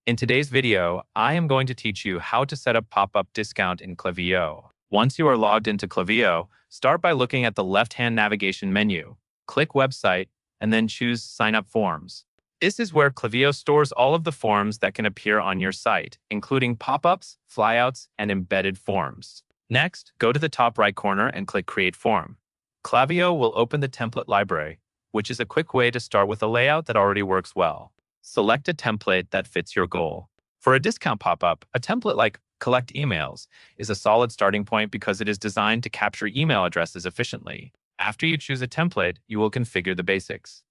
In today's video, I am going to teach you how to set up pop-up discount in Klaviyo. Once you are logged into Klaviyo, start by looking at the left-hand navigation menu. Click Website, and then choose Sign Up Forms. This is where Klaviyo stores all of the forms that can appear on your site, including pop-ups, flyouts, and embedded forms. Next, go to the top right corner and click Create Form. Klaviyo will open the template library, which is a quick way to start with a layout that already works well. Select a template that fits your goal. For a discount pop-up, a template like Collect Emails is a solid starting point because it is designed to capture email addresses efficiently. After you choose a template, you will configure the basics.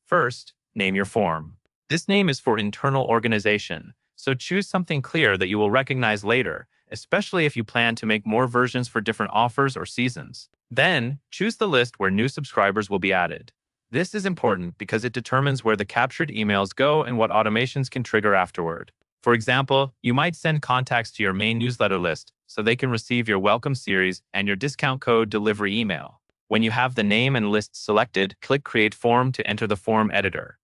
First, name your form. This name is for internal organization, so choose something clear that you will recognize later, especially if you plan to make more versions for different offers or seasons. Then, choose the list where new subscribers will be added. This is important because it determines where the captured emails go and what automations can trigger afterward. For example, you might send contacts to your main newsletter list so they can receive your welcome series and your discount code delivery email. When you have the name and list selected, click Create Form to enter the form editor.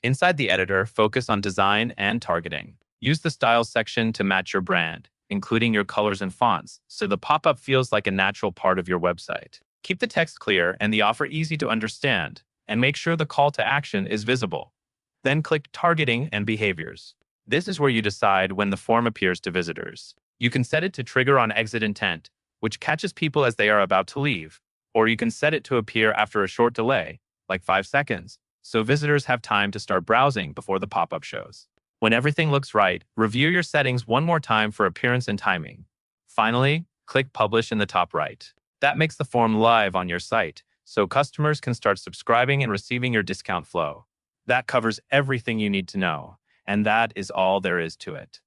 Inside the editor, focus on design and targeting. Use the Styles section to match your brand, including your colors and fonts, so the pop-up feels like a natural part of your website. Keep the text clear and the offer easy to understand, and make sure the call to action is visible. Then click Targeting and Behaviors. This is where you decide when the form appears to visitors. You can set it to trigger on exit intent, which catches people as they are about to leave, or you can set it to appear after a short delay, like 5 seconds, so visitors have time to start browsing before the pop-up shows. When everything looks right, review your settings one more time for appearance and timing. Finally, click Publish in the top right. That makes the form live on your site, so customers can start subscribing and receiving your discount flow. That covers everything you need to know, and that is all there is to it.